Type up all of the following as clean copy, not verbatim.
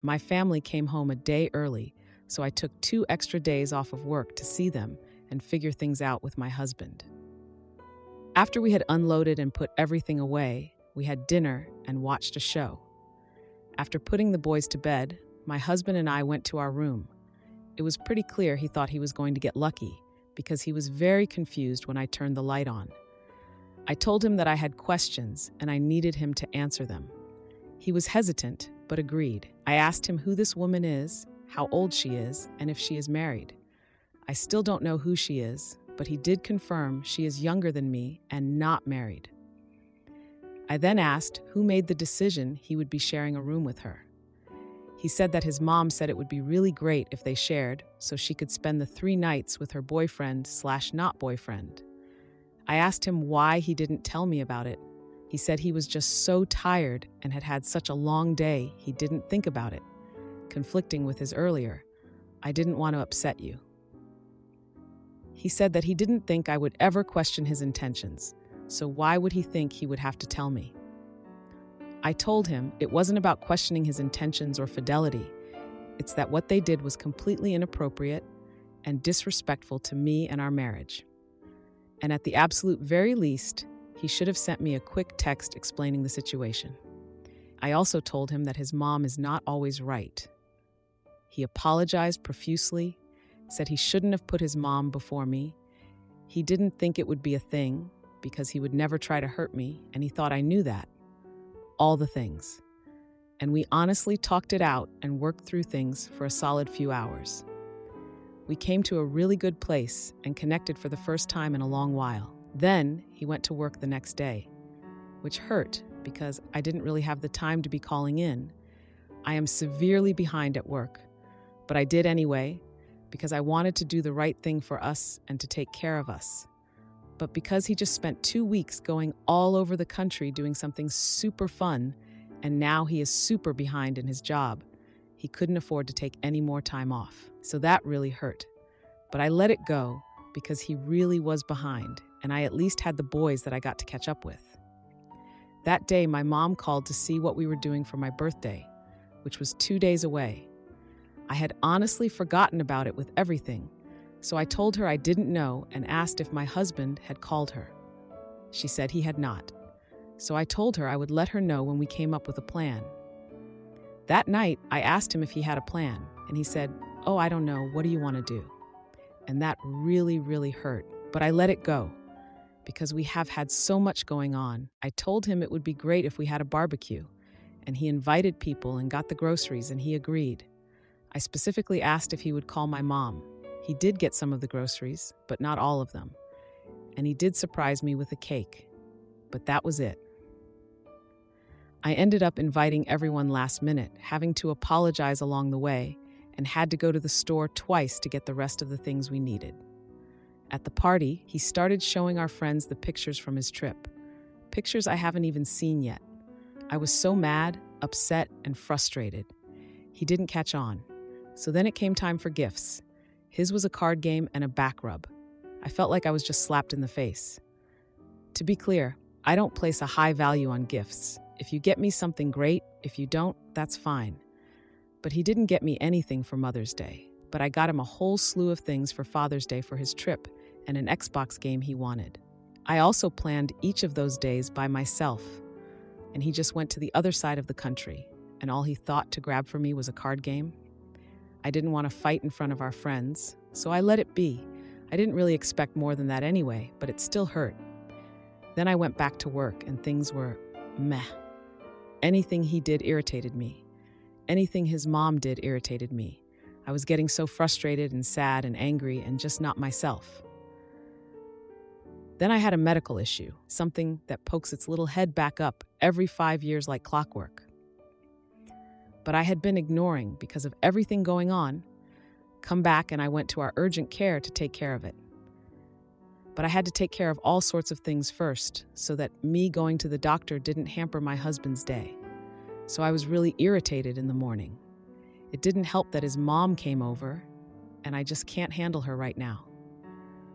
My family came home a day early, so I took 2 extra days off of work to see them and figure things out with my husband. After we had unloaded and put everything away, we had dinner and watched a show. After putting the boys to bed, my husband and I went to our room. It was pretty clear he thought he was going to get lucky because he was very confused when I turned the light on. I told him that I had questions and I needed him to answer them. He was hesitant, but agreed. I asked him who this woman is, how old she is, and if she is married. I still don't know who she is, but he did confirm she is younger than me and not married. I then asked who made the decision he would be sharing a room with her. He said that his mom said it would be really great if they shared so she could spend the 3 nights with her boyfriend/not boyfriend. I asked him why he didn't tell me about it. He said he was just so tired and had had such a long day he didn't think about it, conflicting with his earlier, "I didn't want to upset you." He said that he didn't think I would ever question his intentions, so why would he think he would have to tell me? I told him it wasn't about questioning his intentions or fidelity. It's that what they did was completely inappropriate and disrespectful to me and our marriage. And at the absolute very least, he should have sent me a quick text explaining the situation. I also told him that his mom is not always right. He apologized profusely, said he shouldn't have put his mom before me. He didn't think it would be a thing because he would never try to hurt me, and he thought I knew that. All the things. And we honestly talked it out and worked through things for a solid few hours. We came to a really good place and connected for the first time in a long while. Then he went to work the next day, which hurt because I didn't really have the time to be calling in. I am severely behind at work, but I did anyway because I wanted to do the right thing for us and to take care of us. But because he just spent 2 weeks going all over the country doing something super fun, and now he is super behind in his job, he couldn't afford to take any more time off. So that really hurt. But I let it go because he really was behind, and I at least had the boys that I got to catch up with. That day, my mom called to see what we were doing for my birthday, which was 2 days away. I had honestly forgotten about it with everything, so I told her I didn't know and asked if my husband had called her. She said he had not. So I told her I would let her know when we came up with a plan. That night, I asked him if he had a plan, and he said, "Oh, I don't know, what do you want to do?" And that really, really hurt, but I let it go because we have had so much going on. I told him it would be great if we had a barbecue, and he invited people and got the groceries, and he agreed. I specifically asked if he would call my mom. He did get some of the groceries, but not all of them. And he did surprise me with a cake. But that was it. I ended up inviting everyone last minute, having to apologize along the way, and had to go to the store twice to get the rest of the things we needed. At the party, he started showing our friends the pictures from his trip. Pictures I haven't even seen yet. I was so mad, upset, and frustrated. He didn't catch on. So then it came time for gifts. His was a card game and a back rub. I felt like I was just slapped in the face. To be clear, I don't place a high value on gifts. If you get me something great, if you don't, that's fine. But he didn't get me anything for Mother's Day. But I got him a whole slew of things for Father's Day for his trip and an Xbox game he wanted. I also planned each of those days by myself, and he just went to the other side of the country, and all he thought to grab for me was a card game. I didn't want to fight in front of our friends, so I let it be. I didn't really expect more than that anyway, but it still hurt. Then I went back to work, and things were meh. Anything he did irritated me. Anything his mom did irritated me. I was getting so frustrated and sad and angry and just not myself. Then I had a medical issue, something that pokes its little head back up every 5 years like clockwork. But I had been ignoring because of everything going on. Come back and I went to our urgent care to take care of it. But I had to take care of all sorts of things first so that me going to the doctor didn't hamper my husband's day. So I was really irritated in the morning. It didn't help that his mom came over, and I just can't handle her right now.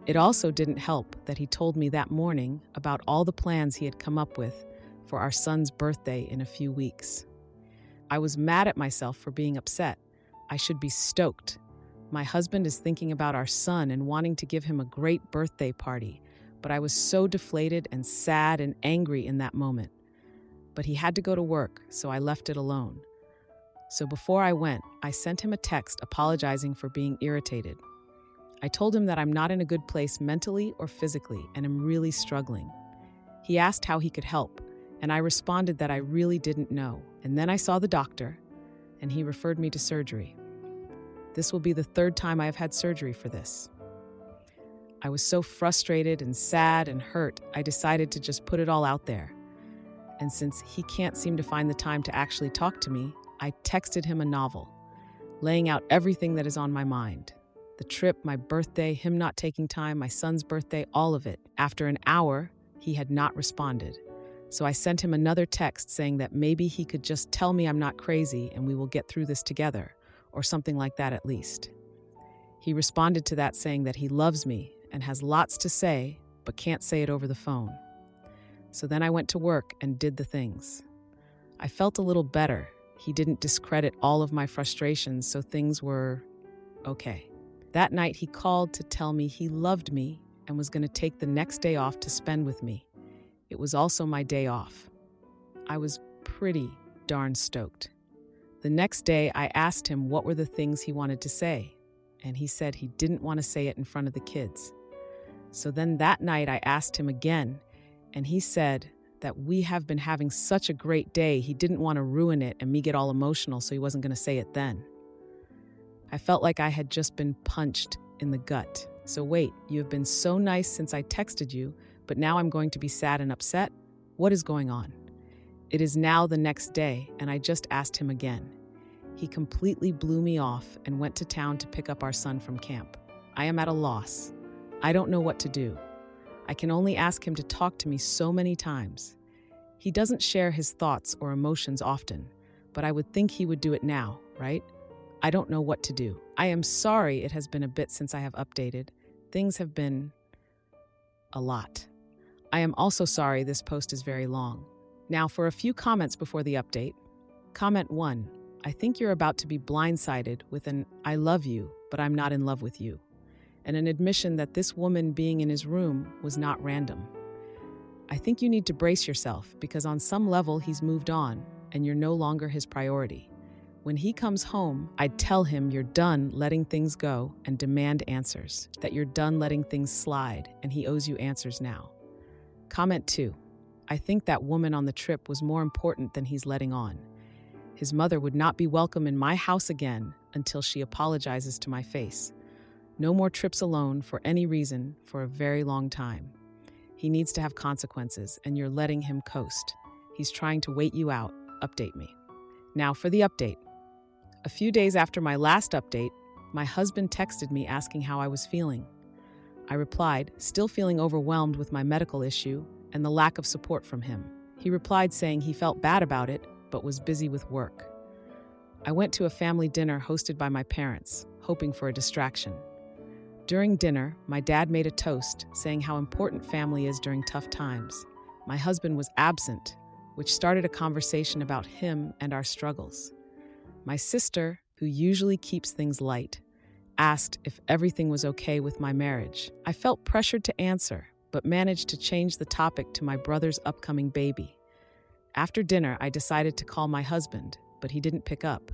It also didn't help that he told me that morning about all the plans he had come up with for our son's birthday in a few weeks. I was mad at myself for being upset. I should be stoked. My husband is thinking about our son and wanting to give him a great birthday party, but I was so deflated and sad and angry in that moment. But he had to go to work, so I left it alone. So before I went, I sent him a text apologizing for being irritated. I told him that I'm not in a good place mentally or physically and am really struggling. He asked how he could help, and I responded that I really didn't know. And then I saw the doctor, and he referred me to surgery. This will be the third time I have had surgery for this. I was so frustrated and sad and hurt, I decided to just put it all out there. And since he can't seem to find the time to actually talk to me, I texted him a novel, laying out everything that is on my mind. The trip, my birthday, him not taking time, my son's birthday, all of it. After an hour, he had not responded. So I sent him another text saying that maybe he could just tell me I'm not crazy and we will get through this together, or something like that at least. He responded to that saying that he loves me and has lots to say, but can't say it over the phone. So then I went to work and did the things. I felt a little better. He didn't discredit all of my frustrations, so things were okay. That night he called to tell me he loved me and was going to take the next day off to spend with me. It was also my day off. I was pretty darn stoked. The next day, I asked him what were the things he wanted to say, and he said he didn't want to say it in front of the kids. So then that night, I asked him again, and he said that we have been having such a great day, he didn't want to ruin it and me get all emotional, so he wasn't going to say it then. I felt like I had just been punched in the gut. So wait, you have been so nice since I texted you, but now I'm going to be sad and upset? What is going on? It is now the next day, and I just asked him again. He completely blew me off and went to town to pick up our son from camp. I am at a loss. I don't know what to do. I can only ask him to talk to me so many times. He doesn't share his thoughts or emotions often, but I would think he would do it now, right? I don't know what to do. I am sorry it has been a bit since I have updated. Things have been a lot. I am also sorry this post is very long. Now for a few comments before the update. Comment 1. I think you're about to be blindsided with an I love you, but I'm not in love with you. And an admission that this woman being in his room was not random. I think you need to brace yourself because on some level he's moved on and you're no longer his priority. When he comes home, I'd tell him you're done letting things go and demand answers, that you're done letting things slide and he owes you answers now. Comment 2. I think that woman on the trip was more important than he's letting on. His mother would not be welcome in my house again until she apologizes to my face. No more trips alone for any reason for a very long time. He needs to have consequences, and you're letting him coast. He's trying to wait you out. Update me. Now for the update. A few days after my last update, my husband texted me asking how I was feeling. I replied, still feeling overwhelmed with my medical issue and the lack of support from him. He replied saying he felt bad about it, but was busy with work. I went to a family dinner hosted by my parents, hoping for a distraction. During dinner, my dad made a toast saying how important family is during tough times. My husband was absent, which started a conversation about him and our struggles. My sister, who usually keeps things light, asked if everything was okay with my marriage. I felt pressured to answer, but managed to change the topic to my brother's upcoming baby. After dinner, I decided to call my husband, but he didn't pick up.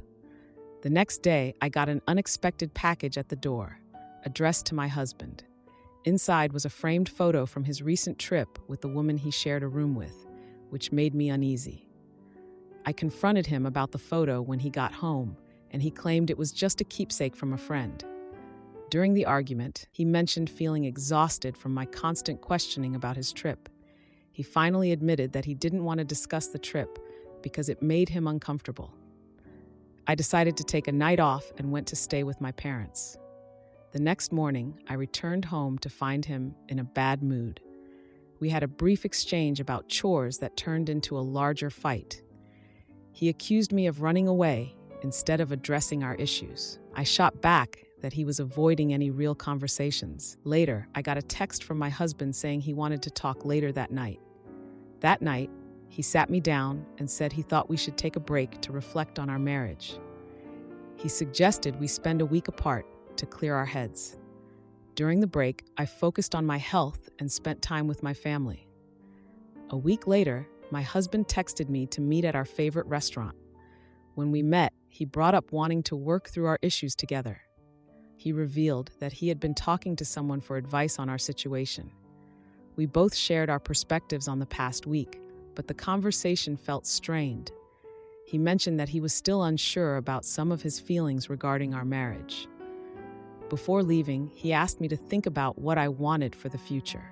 The next day, I got an unexpected package at the door, addressed to my husband. Inside was a framed photo from his recent trip with the woman he shared a room with, which made me uneasy. I confronted him about the photo when he got home, and he claimed it was just a keepsake from a friend. During the argument, he mentioned feeling exhausted from my constant questioning about his trip. He finally admitted that he didn't want to discuss the trip because it made him uncomfortable. I decided to take a night off and went to stay with my parents. The next morning, I returned home to find him in a bad mood. We had a brief exchange about chores that turned into a larger fight. He accused me of running away instead of addressing our issues. I shot back that he was avoiding any real conversations. Later, I got a text from my husband saying he wanted to talk later that night. That night, He sat me down and said he thought we should take a break to reflect on our marriage. He suggested we spend a week apart to clear our heads. During the break, I focused on my health and spent time with my family. A week later, my husband texted me to meet at our favorite restaurant. When we met, he brought up wanting to work through our issues together. He revealed that he had been talking to someone for advice on our situation. We both shared our perspectives on the past week, but the conversation felt strained. He mentioned that he was still unsure about some of his feelings regarding our marriage. Before leaving, he asked me to think about what I wanted for the future.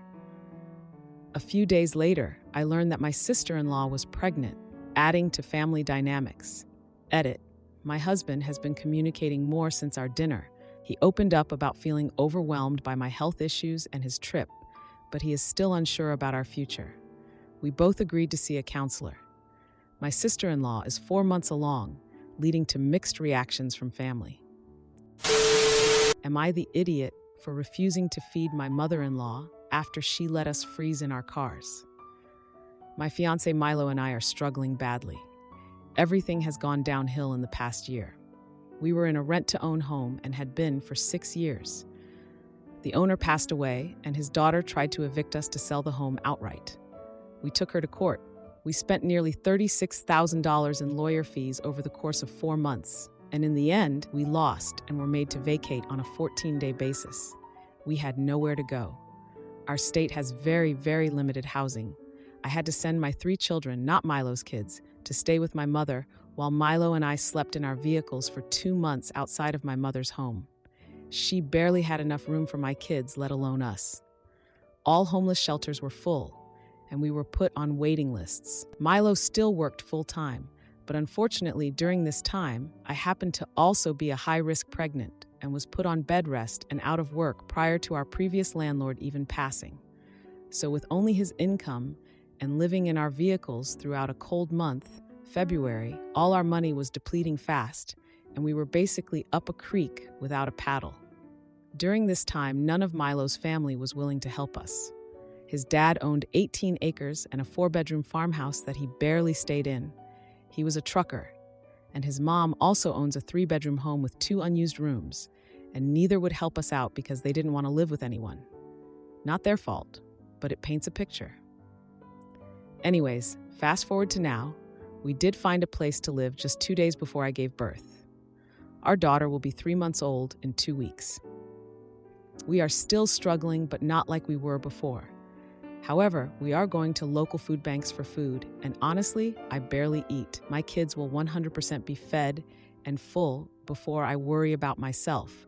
A few days later, I learned that my sister-in-law was pregnant, adding to family dynamics. Edit. My husband has been communicating more since our dinner. He opened up about feeling overwhelmed by my health issues and his trip, but he is still unsure about our future. We both agreed to see a counselor. My sister-in-law is 4 months along, leading to mixed reactions from family. Am I the idiot for refusing to feed my mother-in-law after she let us freeze in our cars? My fiancé Milo and I are struggling badly. Everything has gone downhill in the past year. We were in a rent-to-own home and had been for 6 years. The owner passed away, and his daughter tried to evict us to sell the home outright. We took her to court. We spent nearly $36,000 in lawyer fees over the course of 4 months, and in the end, we lost and were made to vacate on a 14-day basis. We had nowhere to go. Our state has very, very limited housing. I had to send my 3 children, not Milo's kids, to stay with my mother, while Milo and I slept in our vehicles for 2 months outside of my mother's home. She barely had enough room for my kids, let alone us. All homeless shelters were full, and we were put on waiting lists. Milo still worked full-time, but unfortunately during this time, I happened to also be a high-risk pregnant and was put on bed rest and out of work prior to our previous landlord even passing. So with only his income and living in our vehicles throughout a cold month, February, all our money was depleting fast, and we were basically up a creek without a paddle. During this time, none of Milo's family was willing to help us. His dad owned 18 acres and a 4-bedroom farmhouse that he barely stayed in. He was a trucker, and his mom also owns a 3-bedroom home with 2 unused rooms, and neither would help us out because they didn't want to live with anyone. Not their fault, but it paints a picture. Anyways, fast forward to now, we did find a place to live just 2 days before I gave birth. Our daughter will be 3 months old in 2 weeks. We are still struggling, but not like we were before. However, we are going to local food banks for food, and honestly, I barely eat. My kids will 100% be fed and full before I worry about myself.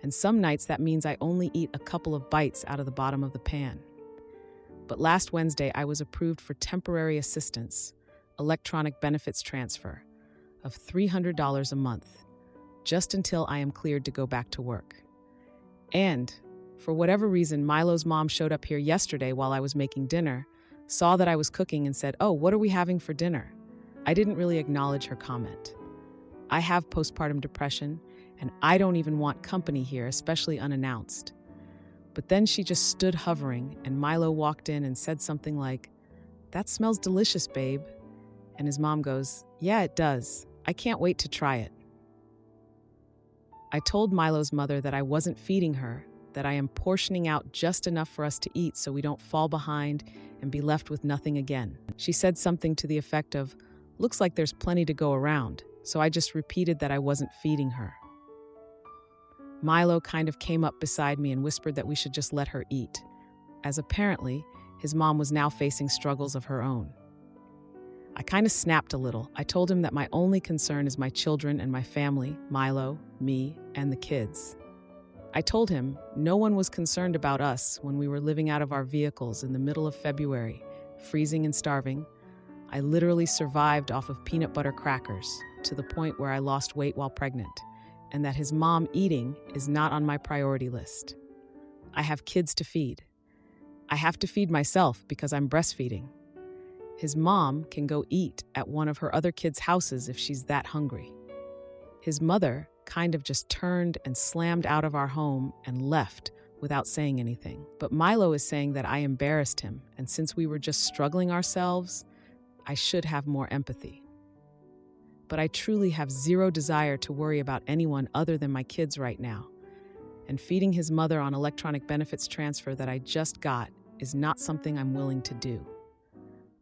And some nights that means I only eat a couple of bites out of the bottom of the pan. But last Wednesday, I was approved for temporary assistance, electronic benefits transfer, of $300 a month, just until I am cleared to go back to work. And, for whatever reason, Milo's mom showed up here yesterday while I was making dinner, saw that I was cooking and said, "Oh, what are we having for dinner?" I didn't really acknowledge her comment. I have postpartum depression, and I don't even want company here, especially unannounced. But then she just stood hovering, and Milo walked in and said something like, "That smells delicious, babe." And his mom goes, "Yeah, it does. I can't wait to try it." I told Milo's mother that I wasn't feeding her, that I am portioning out just enough for us to eat so we don't fall behind and be left with nothing again. She said something to the effect of, "Looks like there's plenty to go around," so I just repeated that I wasn't feeding her. Milo kind of came up beside me and whispered that we should just let her eat, as apparently his mom was now facing struggles of her own. I kind of snapped a little. I told him that my only concern is my children and my family, Milo, me, and the kids. I told him no one was concerned about us when we were living out of our vehicles in the middle of February, freezing and starving. I literally survived off of peanut butter crackers to the point where I lost weight while pregnant, and that his mom eating is not on my priority list. I have kids to feed. I have to feed myself because I'm breastfeeding. His mom can go eat at one of her other kids' houses if she's that hungry. His mother kind of just turned and slammed out of our home and left without saying anything. But Milo is saying that I embarrassed him, and since we were just struggling ourselves, I should have more empathy. But I truly have zero desire to worry about anyone other than my kids right now. And feeding his mother on electronic benefits transfer that I just got is not something I'm willing to do.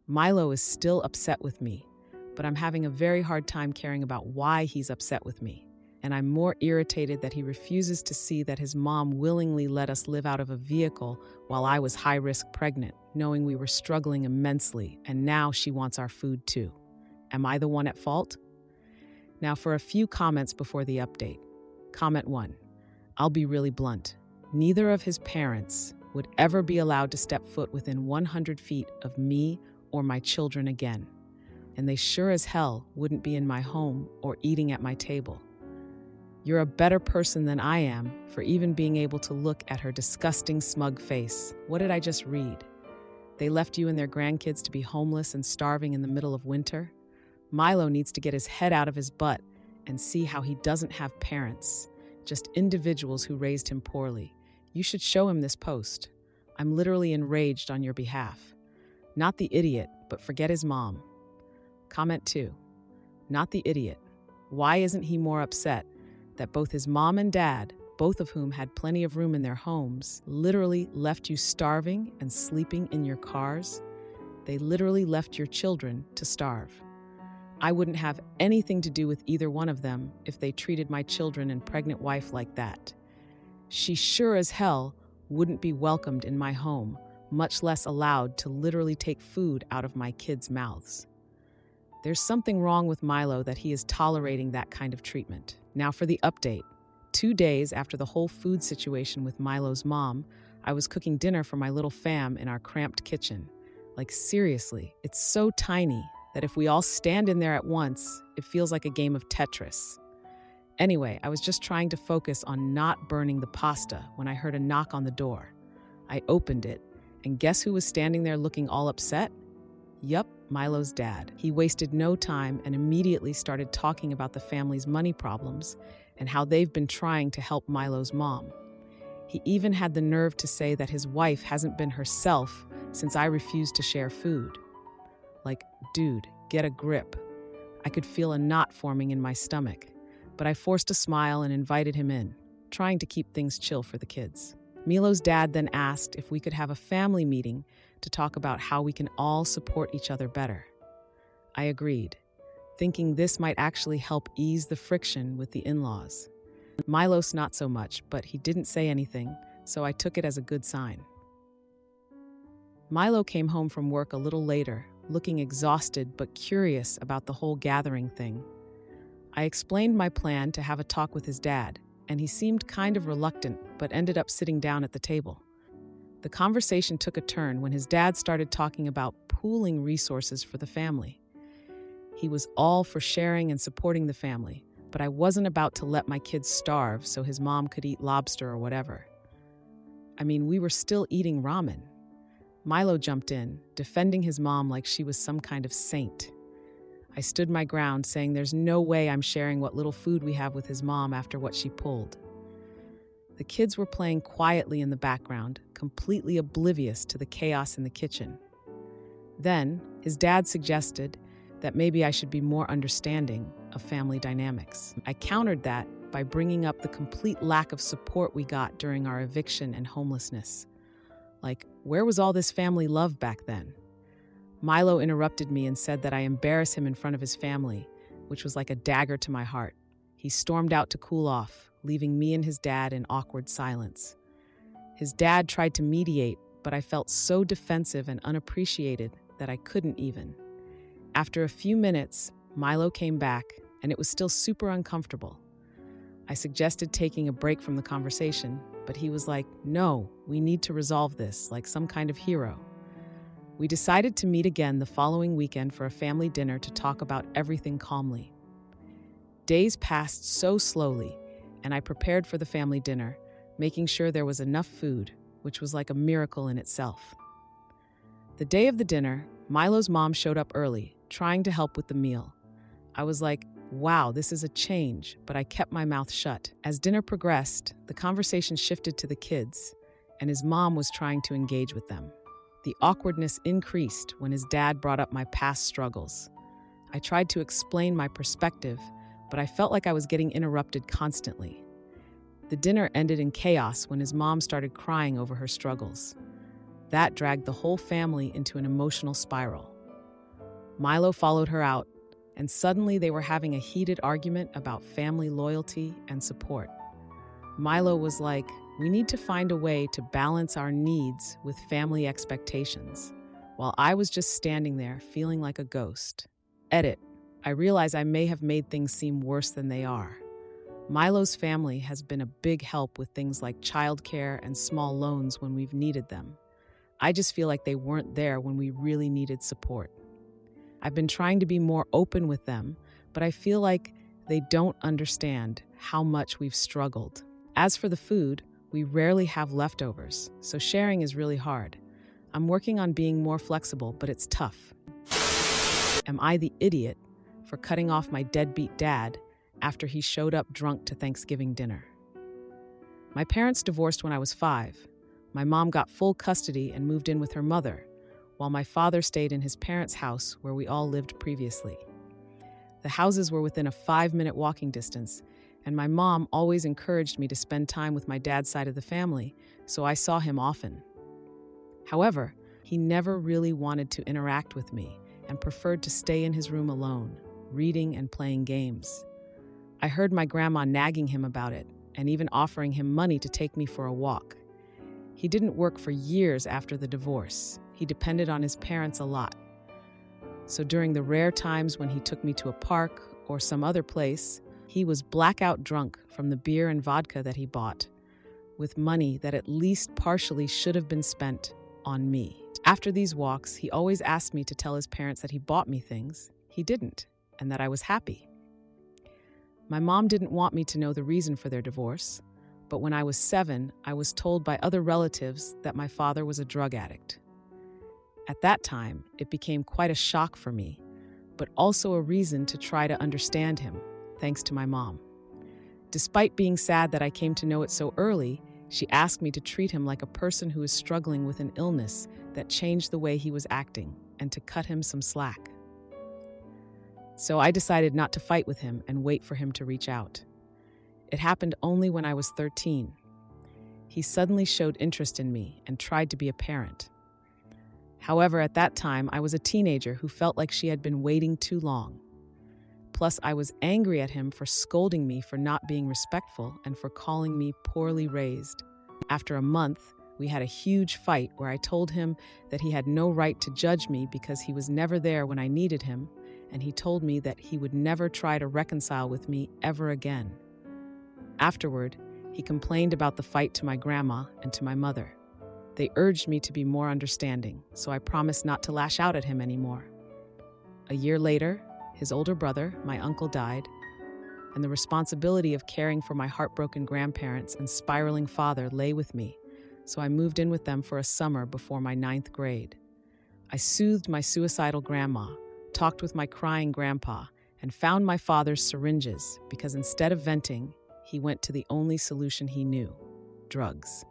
Milo is still upset with me, but I'm having a very hard time caring about why he's upset with me. And I'm more irritated that he refuses to see that his mom willingly let us live out of a vehicle while I was high-risk pregnant, knowing we were struggling immensely, and now she wants our food too. Am I the one at fault? Now for a few comments before the update. Comment 1. I'll be really blunt. Neither of his parents would ever be allowed to step foot within 100 feet of me or my children again. And they sure as hell wouldn't be in my home or eating at my table. You're a better person than I am for even being able to look at her disgusting, smug face. What did I just read? They left you and their grandkids to be homeless and starving in the middle of winter? Milo needs to get his head out of his butt and see how he doesn't have parents, just individuals who raised him poorly. You should show him this post. I'm literally enraged on your behalf. Not the idiot, but forget his mom. Comment 2. Not the idiot. Why isn't he more upset that both his mom and dad, both of whom had plenty of room in their homes, literally left you starving and sleeping in your cars? They literally left your children to starve. I wouldn't have anything to do with either one of them if they treated my children and pregnant wife like that. She sure as hell wouldn't be welcomed in my home, much less allowed to literally take food out of my kids' mouths. There's something wrong with Milo that he is tolerating that kind of treatment. Now for the update. 2 days after the whole food situation with Milo's mom, I was cooking dinner for my little fam in our cramped kitchen. Like seriously, it's so tiny that if we all stand in there at once, it feels like a game of Tetris. Anyway, I was just trying to focus on not burning the pasta when I heard a knock on the door. I opened it, and guess who was standing there looking all upset? Yup, Milo's dad. He wasted no time and immediately started talking about the family's money problems and how they've been trying to help Milo's mom. He even had the nerve to say that his wife hasn't been herself since I refused to share food. Like, dude, get a grip. I could feel a knot forming in my stomach, but I forced a smile and invited him in, trying to keep things chill for the kids. Milo's dad then asked if we could have a family meeting to talk about how we can all support each other better. I agreed, thinking this might actually help ease the friction with the in-laws. Milos not so much, but he didn't say anything, so I took it as a good sign. Milo came home from work a little later, looking exhausted but curious about the whole gathering thing. I explained my plan to have a talk with his dad, and he seemed kind of reluctant but ended up sitting down at the table. The conversation took a turn when his dad started talking about pooling resources for the family. He was all for sharing and supporting the family, but I wasn't about to let my kids starve so his mom could eat lobster or whatever. I mean, we were still eating ramen. Milo jumped in, defending his mom like she was some kind of saint. I stood my ground, saying there's no way I'm sharing what little food we have with his mom after what she pulled. The kids were playing quietly in the background, completely oblivious to the chaos in the kitchen. Then, his dad suggested that maybe I should be more understanding of family dynamics. I countered that by bringing up the complete lack of support we got during our eviction and homelessness. Like, where was all this family love back then? Milo interrupted me and said that I embarrass him in front of his family, which was like a dagger to my heart. He stormed out to cool off, leaving me and his dad in awkward silence. His dad tried to mediate, but I felt so defensive and unappreciated that I couldn't even. After a few minutes, Milo came back, and it was still super uncomfortable. I suggested taking a break from the conversation, but he was like, no, we need to resolve this, like some kind of hero. We decided to meet again the following weekend for a family dinner to talk about everything calmly. Days passed so slowly, and I prepared for the family dinner, making sure there was enough food, which was like a miracle in itself. The day of the dinner, Milo's mom showed up early, trying to help with the meal. I was like, wow, this is a change, but I kept my mouth shut. As dinner progressed, the conversation shifted to the kids, and his mom was trying to engage with them. The awkwardness increased when his dad brought up my past struggles. I tried to explain my perspective, but I felt like I was getting interrupted constantly. The dinner ended in chaos when his mom started crying over her struggles. That dragged the whole family into an emotional spiral. Milo followed her out, and suddenly they were having a heated argument about family loyalty and support. Milo was like, "We need to find a way to balance our needs with family expectations," while I was just standing there feeling like a ghost. Edit. I realize I may have made things seem worse than they are. Milo's family has been a big help with things like childcare and small loans when we've needed them. I just feel like they weren't there when we really needed support. I've been trying to be more open with them, but I feel like they don't understand how much we've struggled. As for the food, we rarely have leftovers, so sharing is really hard. I'm working on being more flexible, but it's tough. Am I the idiot for cutting off my deadbeat dad after he showed up drunk to Thanksgiving dinner? My parents divorced when I was 5. My mom got full custody and moved in with her mother, while my father stayed in his parents' house where we all lived previously. The houses were within a 5-minute walking distance, and my mom always encouraged me to spend time with my dad's side of the family, so I saw him often. However, he never really wanted to interact with me and preferred to stay in his room alone, reading and playing games. I heard my grandma nagging him about it and even offering him money to take me for a walk. He didn't work for years after the divorce. He depended on his parents a lot. So during the rare times when he took me to a park or some other place, he was blackout drunk from the beer and vodka that he bought, with money that at least partially should have been spent on me. After these walks, he always asked me to tell his parents that he bought me things. He didn't, and that I was happy. My mom didn't want me to know the reason for their divorce, but when I was 7, I was told by other relatives that my father was a drug addict. At that time, it became quite a shock for me, but also a reason to try to understand him, thanks to my mom. Despite being sad that I came to know it so early, she asked me to treat him like a person who is struggling with an illness that changed the way he was acting and to cut him some slack. So I decided not to fight with him and wait for him to reach out. It happened only when I was 13. He suddenly showed interest in me and tried to be a parent. However, at that time, I was a teenager who felt like she had been waiting too long. Plus, I was angry at him for scolding me for not being respectful and for calling me poorly raised. After a month, we had a huge fight where I told him that he had no right to judge me because he was never there when I needed him, and he told me that he would never try to reconcile with me ever again. Afterward, he complained about the fight to my grandma and to my mother. They urged me to be more understanding, so I promised not to lash out at him anymore. A year later, his older brother, my uncle, died, and the responsibility of caring for my heartbroken grandparents and spiraling father lay with me, so I moved in with them for a summer before my 9th grade. I soothed my suicidal grandma, talked with my crying grandpa, and found my father's syringes because instead of venting, he went to the only solution he knew: drugs.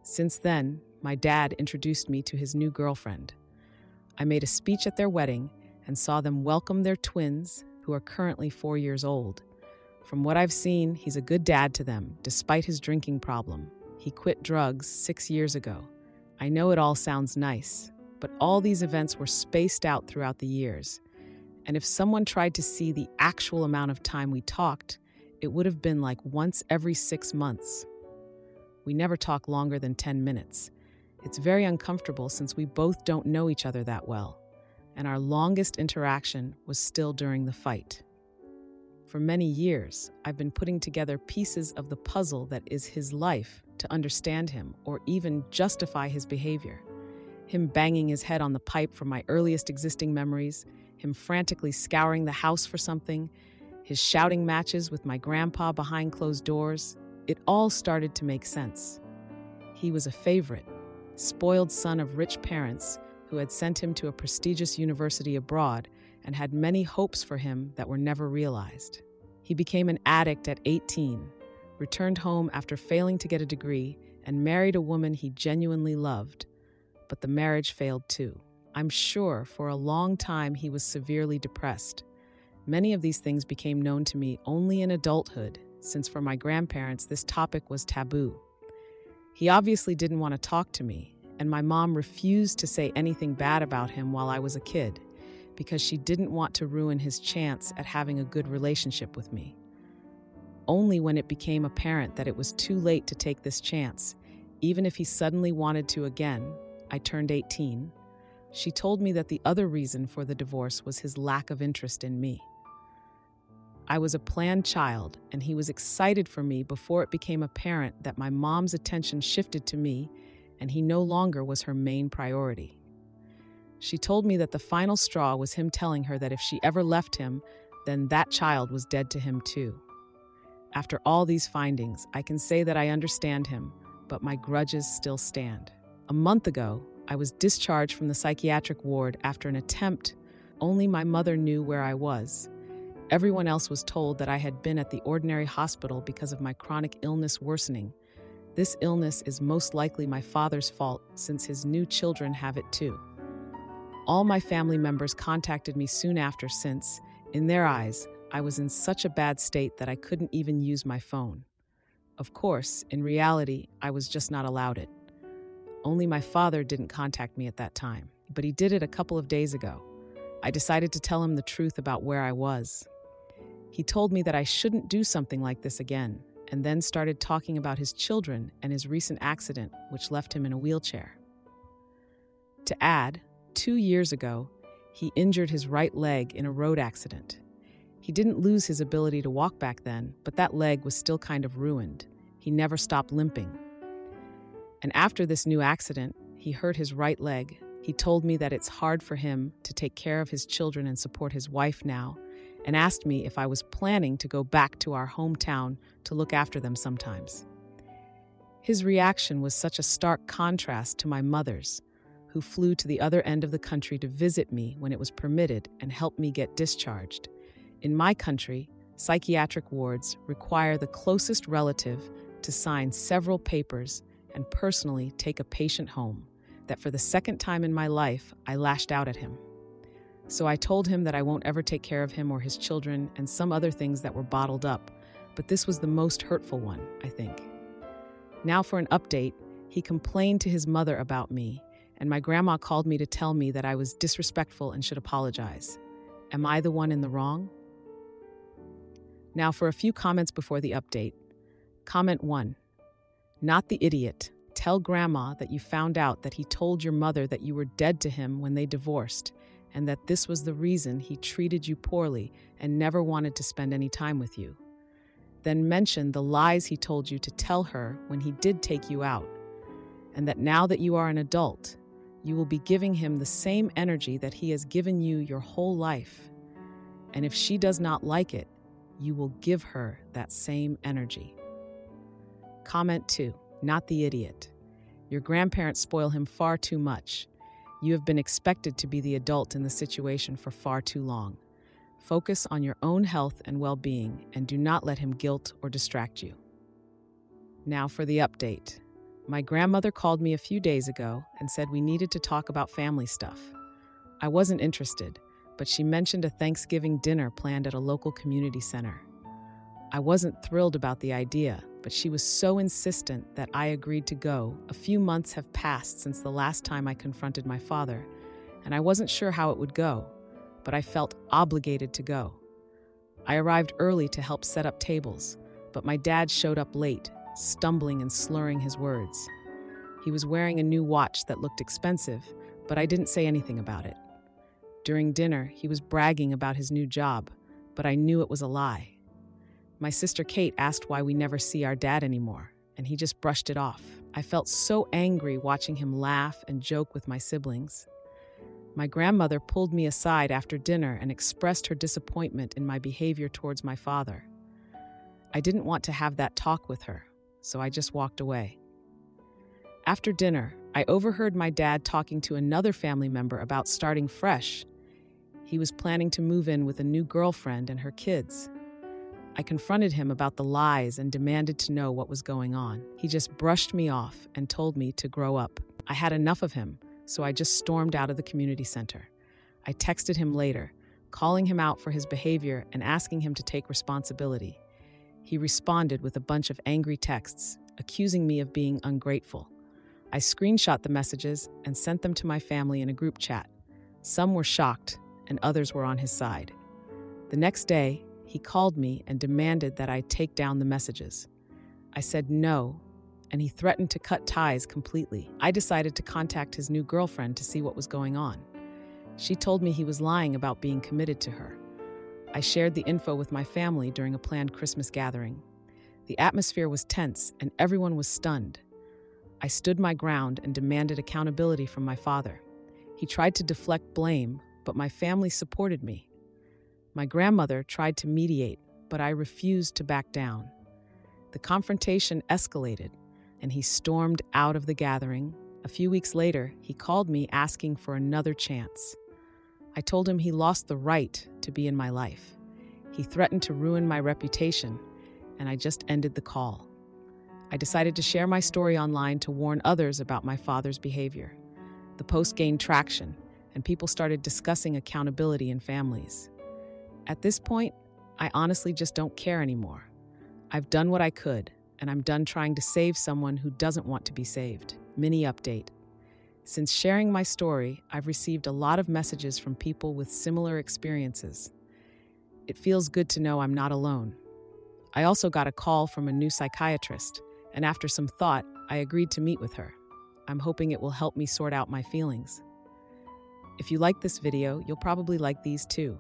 Since then, my dad introduced me to his new girlfriend. I made a speech at their wedding and saw them welcome their twins, who are currently 4 years old. From what I've seen, he's a good dad to them, despite his drinking problem. He quit drugs 6 years ago. I know it all sounds nice, but all these events were spaced out throughout the years. And if someone tried to see the actual amount of time we talked, it would have been like once every 6 months. We never talk longer than 10 minutes. It's very uncomfortable since we both don't know each other that well, and our longest interaction was still during the fight. For many years, I've been putting together pieces of the puzzle that is his life to understand him or even justify his behavior. Him banging his head on the pipe from my earliest existing memories, him frantically scouring the house for something, his shouting matches with my grandpa behind closed doors. It all started to make sense. He was a favorite, spoiled son of rich parents who had sent him to a prestigious university abroad and had many hopes for him that were never realized. He became an addict at 18, returned home after failing to get a degree, and married a woman he genuinely loved. but the marriage failed too. I'm sure for a long time he was severely depressed. Many of these things became known to me only in adulthood, since for my grandparents this topic was taboo. He obviously didn't want to talk to me, and my mom refused to say anything bad about him while I was a kid, because she didn't want to ruin his chance at having a good relationship with me. Only when it became apparent that it was too late to take this chance, even if he suddenly wanted to again, I turned 18. She told me that the other reason for the divorce was his lack of interest in me. I was a planned child, and he was excited for me before it became apparent that my mom's attention shifted to me, and he no longer was her main priority. She told me that the final straw was him telling her that if she ever left him, then that child was dead to him too. After all these findings, I can say that I understand him, but my grudges still stand. A month ago, I was discharged from the psychiatric ward after an attempt. Only my mother knew where I was. Everyone else was told that I had been at the ordinary hospital because of my chronic illness worsening. This illness is most likely my father's fault, since his new children have it too. All my family members contacted me soon after, since, in their eyes, I was in such a bad state that I couldn't even use my phone. Of course, in reality, I was just not allowed it. Only my father didn't contact me at that time, but he did it a couple of days ago. I decided to tell him the truth about where I was. He told me that I shouldn't do something like this again, and then started talking about his children and his recent accident, which left him in a wheelchair. To add, 2 years ago, he injured his right leg in a road accident. He didn't lose his ability to walk back then, but that leg was still kind of ruined. He never stopped limping. And after this new accident, he hurt his right leg. He told me that it's hard for him to take care of his children and support his wife now, and asked me if I was planning to go back to our hometown to look after them sometimes. His reaction was such a stark contrast to my mother's, who flew to the other end of the country to visit me when it was permitted and help me get discharged. In my country, psychiatric wards require the closest relative to sign several papers and personally take a patient home, that for the second time in my life, I lashed out at him. So I told him that I won't ever take care of him or his children and some other things that were bottled up, but this was the most hurtful one, I think. Now for an update, he complained to his mother about me, and my grandma called me to tell me that I was disrespectful and should apologize. Am I the one in the wrong? Now for a few comments before the update. Comment 1. Not the idiot. Tell grandma that you found out that he told your mother that you were dead to him when they divorced, and that this was the reason he treated you poorly and never wanted to spend any time with you. Then mention the lies he told you to tell her when he did take you out, and that now that you are an adult, you will be giving him the same energy that he has given you your whole life. And if she does not like it, you will give her that same energy. Comment 2. Not the idiot. Your grandparents spoil him far too much. You have been expected to be the adult in the situation for far too long. Focus on your own health and well-being, and do not let him guilt or distract you. Now for the update. My grandmother called me a few days ago and said we needed to talk about family stuff. I wasn't interested, but she mentioned a Thanksgiving dinner planned at a local community center. I wasn't thrilled about the idea, but she was so insistent that I agreed to go. A few months have passed since the last time I confronted my father, and I wasn't sure how it would go, but I felt obligated to go. I arrived early to help set up tables, but my dad showed up late, stumbling and slurring his words. He was wearing a new watch that looked expensive, but I didn't say anything about it. During dinner, he was bragging about his new job, but I knew it was a lie. My sister Kate asked why we never see our dad anymore, and he just brushed it off. I felt so angry watching him laugh and joke with my siblings. My grandmother pulled me aside after dinner and expressed her disappointment in my behavior towards my father. I didn't want to have that talk with her, so I just walked away. After dinner, I overheard my dad talking to another family member about starting fresh. He was planning to move in with a new girlfriend and her kids. I confronted him about the lies and demanded to know what was going on. He just brushed me off and told me to grow up. I had enough of him, so I just stormed out of the community center. I texted him later, calling him out for his behavior and asking him to take responsibility. He responded with a bunch of angry texts, accusing me of being ungrateful. I screenshot the messages and sent them to my family in a group chat. Some were shocked, and others were on his side. The next day, he called me and demanded that I take down the messages. I said no, and he threatened to cut ties completely. I decided to contact his new girlfriend to see what was going on. She told me he was lying about being committed to her. I shared the info with my family during a planned Christmas gathering. The atmosphere was tense, and everyone was stunned. I stood my ground and demanded accountability from my father. He tried to deflect blame, but my family supported me. My grandmother tried to mediate, but I refused to back down. The confrontation escalated, and he stormed out of the gathering. A few weeks later, he called me asking for another chance. I told him he lost the right to be in my life. He threatened to ruin my reputation, and I just ended the call. I decided to share my story online to warn others about my father's behavior. The post gained traction, and people started discussing accountability in families. At this point, I honestly just don't care anymore. I've done what I could, and I'm done trying to save someone who doesn't want to be saved. Mini update. Since sharing my story, I've received a lot of messages from people with similar experiences. It feels good to know I'm not alone. I also got a call from a new psychiatrist, and after some thought, I agreed to meet with her. I'm hoping it will help me sort out my feelings. If you like this video, you'll probably like these too.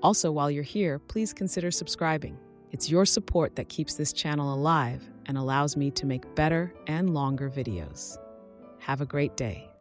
Also, while you're here, please consider subscribing. It's your support that keeps this channel alive and allows me to make better and longer videos. Have a great day.